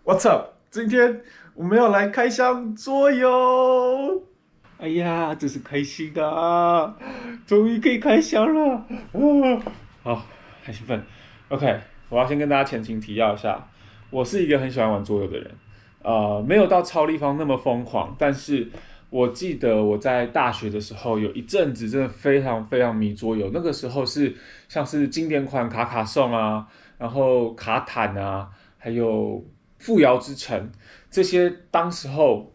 What's up？今天我们要来开箱桌游。哎呀，真是开心啊！终于可以开箱了，好，很兴奋。OK，我要先跟大家前情提要一下，我是一个很喜欢玩桌游的人，没有到超立方那么疯狂，但是我记得我在大学的时候有一阵子真的非常非常迷桌游，那个时候是像是经典款卡卡颂啊，然后卡坦啊，还有富瑶之城这些，当时候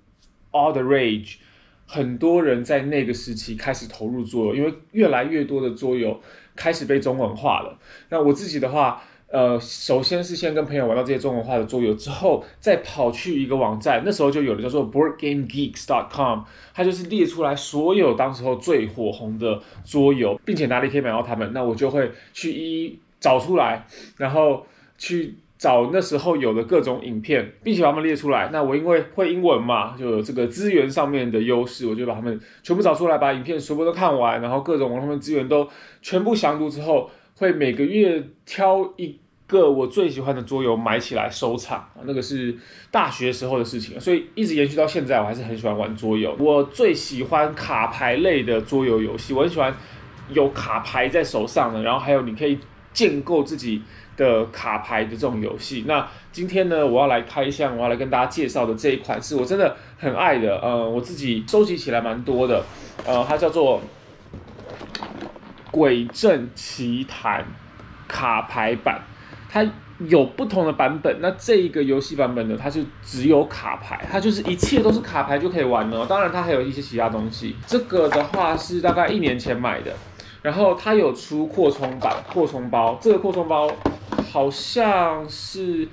all the rage，很多人在那个时期开始投入桌游，因为越来越多的桌游开始被中文化了。那我自己的话，首先是先跟朋友玩到这些中文化的桌游之后，再跑去一个网站，那时候就有了叫做 BoardGameGeeks.com，它就是列出来所有当时候最火红的桌游，并且哪里可以买到它们，那我就会去一一找出来，然后去找那时候有的各种影片，并且把它们列出来。那我因为会英文嘛，就有这个资源上面的优势，我就把它们全部找出来，把影片全部都看完，然后各种网络上面资源都全部详读之后，会每个月挑一个我最喜欢的桌游买起来收藏。那个是大学时候的事情，所以一直延续到现在，我还是很喜欢玩桌游。我最喜欢卡牌类的桌游游戏，我很喜欢有卡牌在手上的，然后还有你可以建构自己的卡牌的这种游戏。那今天呢，我要来开箱，我要来跟大家介绍的这一款是我真的很爱的，我自己收集起来蛮多的，它叫做《鬼阵奇谭》卡牌版，它有不同的版本。那这一个游戏版本呢，它是只有卡牌，它就是一切都是卡牌就可以玩了。当然，它还有一些其他东西。这个的话是大概1年前买的。然后它有出扩充版、扩充包，这个扩充包好像是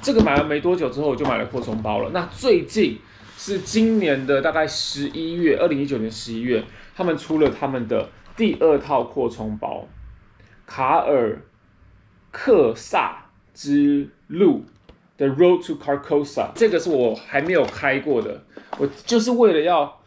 这个买了没多久之后我就买了扩充包了。那最近是今年的大概11月，2019年11月，他们出了他们的第2套扩充包，卡尔克萨之路的 Road to Carcosa， 这个是我还没有开过的，我就是为了要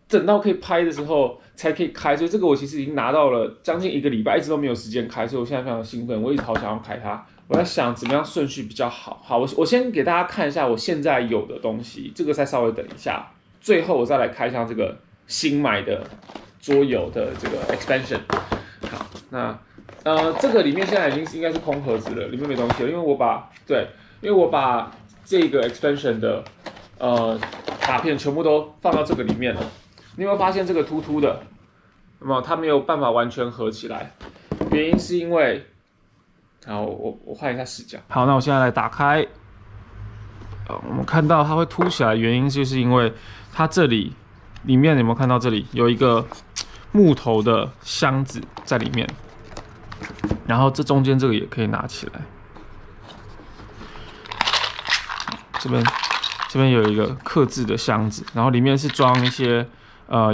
等到可以拍的时候才可以开，所以这个我其实已经拿到了将近1个礼拜，一直都没有时间开，所以我现在非常兴奋，我一直好想要开它。我在想怎么样顺序比较好。好，我先给大家看一下我现在有的东西，这个再稍微等一下，最后我再来开箱这个新买的桌游的这个 expansion。好，那这个里面现在应该是空盒子了，里面没东西了，因为我把这个 expansion 的卡片全部都放到这个里面了。你有没有发现这个凸凸的？有没有？它没有办法完全合起来，原因是因为，好，我换一下视角。好，那我现在来打开，我们看到它会凸起来，原因就是因为它这里面有没有看到这里有一个木头的箱子在里面，然后这中间这个也可以拿起来，这边有一个刻字的箱子，然后里面是装一些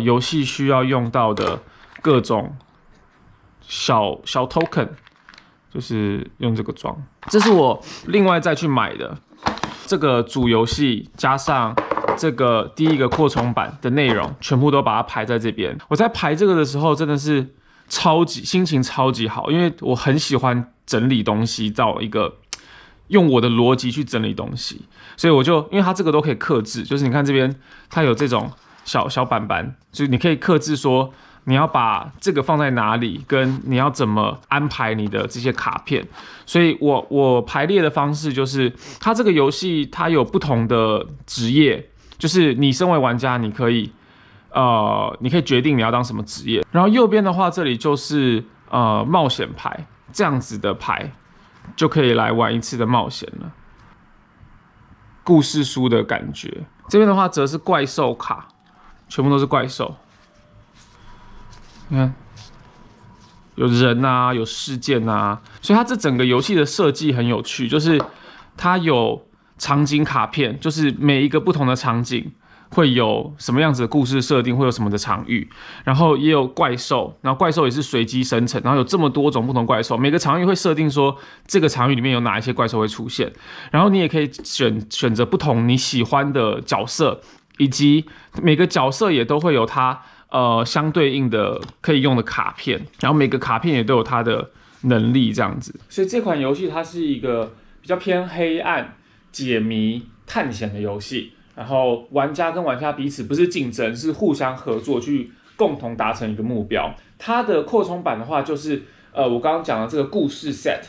游戏需要用到的各种小 token， 就是用这个装。这是我另外再去买的，这个主游戏加上这个第一个扩充版的内容，全部都把它排在这边。我在排这个的时候，真的是心情超级好，因为我很喜欢整理东西，到一个用我的逻辑去整理东西，所以我就因为它这个都可以客制，就是你看这边它有这种小板板，就是你可以客制说你要把这个放在哪里，跟你要怎么安排你的这些卡片。所以我排列的方式就是，它这个游戏它有不同的职业，就是你身为玩家，你可以决定你要当什么职业。然后右边的话，这里就是冒险牌，这样子的牌就可以来玩一次的冒险了。故事书的感觉。这边的话则是怪兽卡，全部都是怪兽。你看，有人啊，有事件啊，所以它这整个游戏的设计很有趣，就是它有场景卡片，就是每一个不同的场景会有什么样子的故事设定，会有什么的场域，然后也有怪兽，然后怪兽也是随机生成，然后有这么多种不同怪兽，每个场域会设定说这个场域里面有哪一些怪兽会出现，然后你也可以选择不同你喜欢的角色，以及每个角色也都会有它相对应的可以用的卡片，然后每个卡片也都有它的能力这样子，所以这款游戏它是一个比较偏黑暗。解谜探险的游戏，然后玩家跟玩家彼此不是竞争，是互相合作去共同达成一个目标。它的扩充版的话，就是我刚刚讲的这个故事 set，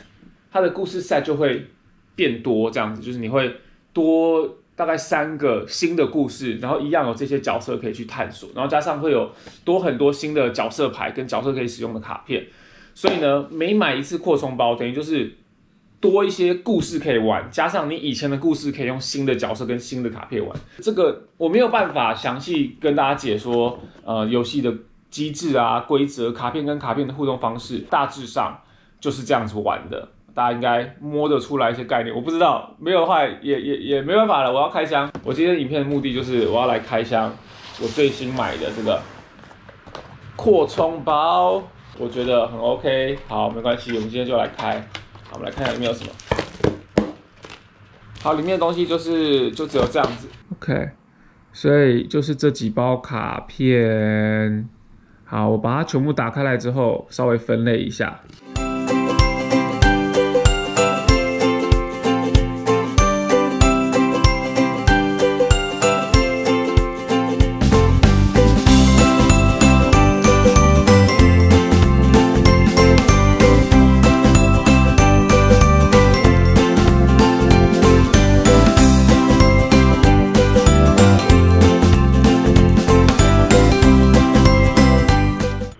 它的故事 set 就会变多，这样子就是你会多大概3个新的故事，然后一样有这些角色可以去探索，然后加上会有多很多新的角色牌跟角色可以使用的卡片，所以呢，每买一次扩充包，等于就是多一些故事可以玩，加上你以前的故事可以用新的角色跟新的卡片玩。这个我没有办法详细跟大家解说，游戏的机制啊、规则、卡片跟卡片的互动方式，大致上就是这样子玩的。大家应该摸得出来一些概念，我不知道，没有的话也没办法了。我要开箱，我今天影片的目的就是我要来开箱我最新买的这个扩充包，我觉得很 OK。好，没关系，我们今天就来开。好，我们来看一下里面有什么。好，里面的东西就只有这样子。OK， 所以就是这几包卡片。好，我把它全部打开来之后，稍微分类一下。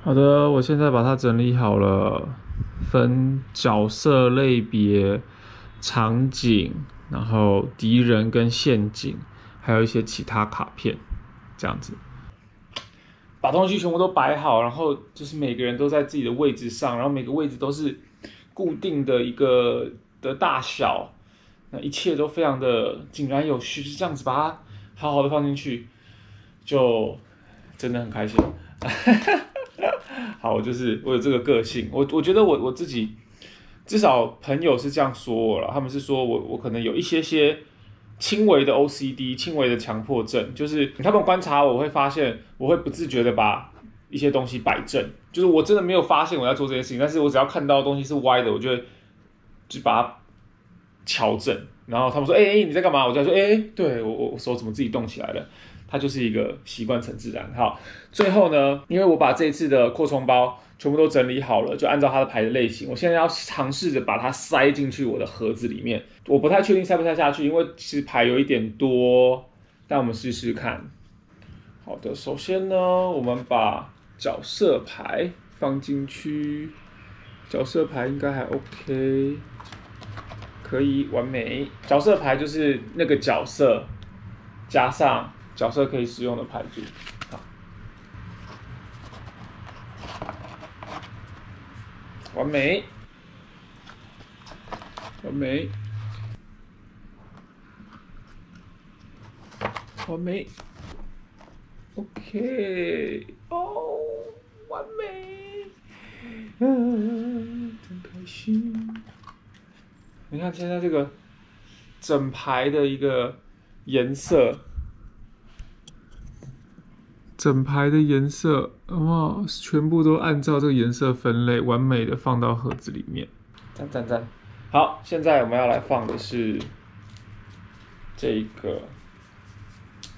好的，我现在把它整理好了，分角色类别、场景，然后敌人跟陷阱，还有一些其他卡片，这样子。把东西全部都摆好，然后就是每个人都在自己的位置上，然后每个位置都是固定的一个的大小，那一切都非常的井然有序，就这样子把它好好的放进去，就真的很开心。好，我有这个个性，我觉得我自己至少朋友是这样说我了，他们是说我可能有一些轻微的 OCD， 轻微的强迫症，就是他们观察我会发现我会不自觉的把一些东西摆正，就是我真的没有发现我在做这件事情，但是我只要看到东西是歪的，我就会就把它调整，然后他们说你在干嘛？我就说对我手怎么自己动起来了？它就是一个习惯成自然。好，最后呢，因为我把这一次的扩充包全部都整理好了，就按照它的牌的类型，我现在要尝试着把它塞进去我的盒子里面。我不太确定塞不塞下去，因为其实牌有一点多，但我们试试看。好的，首先呢，我们把角色牌放进去，角色牌应该还 OK， 可以完美。角色牌就是那个角色加上角色可以使用的牌组。好，完美，完美，完美。OK， 哦，完美，真开心。你看现在这个整排的一个颜色。整排的颜色，哇，全部都按照这个颜色分类，完美的放到盒子里面。赞赞赞！好，现在我们要来放的是这个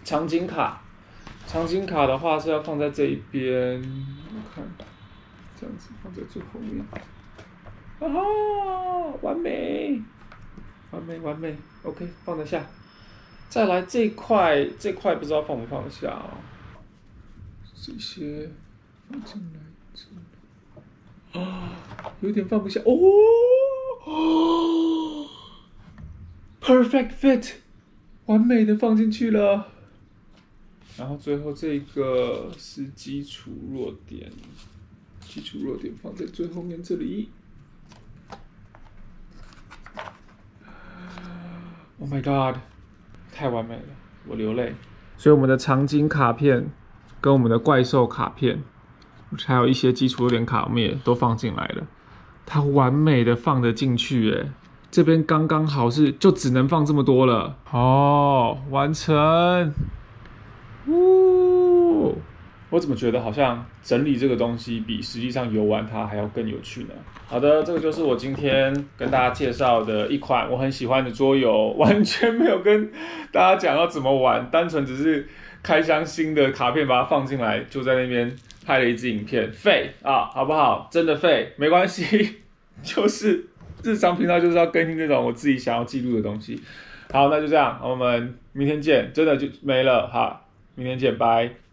场景卡。场景卡的话是要放在这一边，我看这样子放在最后面。啊，完美，完美，完美。OK， 放得下。再来这块不知道放不放得下哦。这些放进来之后，有点放不下哦。Perfect fit， 完美的放进去了。然后最后这个是基础弱点，基础弱点放在最后面这里。Oh my god， 太完美了，我流泪。所以我们的场景卡片跟我们的怪兽卡片，还有一些基础弱点卡，我们也都放进来了。它完美的放得进去，哎，这边刚刚好就只能放这么多了。哦，完成。我怎么觉得好像整理这个东西比实际上游玩它还要更有趣呢？好的，这个就是我今天跟大家介绍的一款我很喜欢的桌游，完全没有跟大家讲要怎么玩，单纯只是开箱新的卡片把它放进来，就在那边拍了一支影片，废啊，好不好？真的废，没关系，就是日常频道就是要更新这种我自己想要记录的东西。好，那就这样，我们明天见，真的就没了哈，明天见，拜。